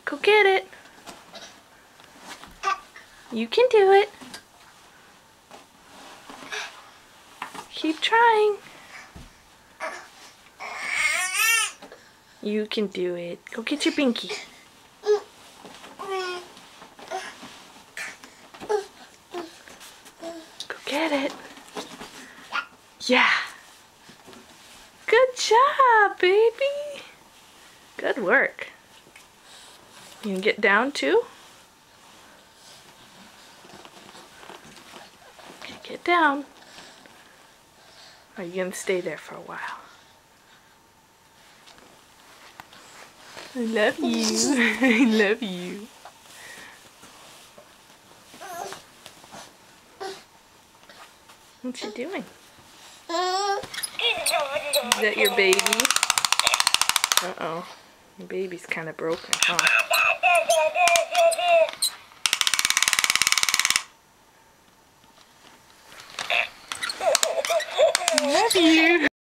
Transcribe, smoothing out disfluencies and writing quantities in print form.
Go get it. You can do it. Keep trying. You can do it. Go get your binky. Go get it. Yeah. Good job, baby. Good work. You can get down too? Okay, get down. Or are you going to stay there for a while? I love you. I love you. What's she doing? Is that your baby? Uh-oh. Your baby's kind of broken, huh? I love you.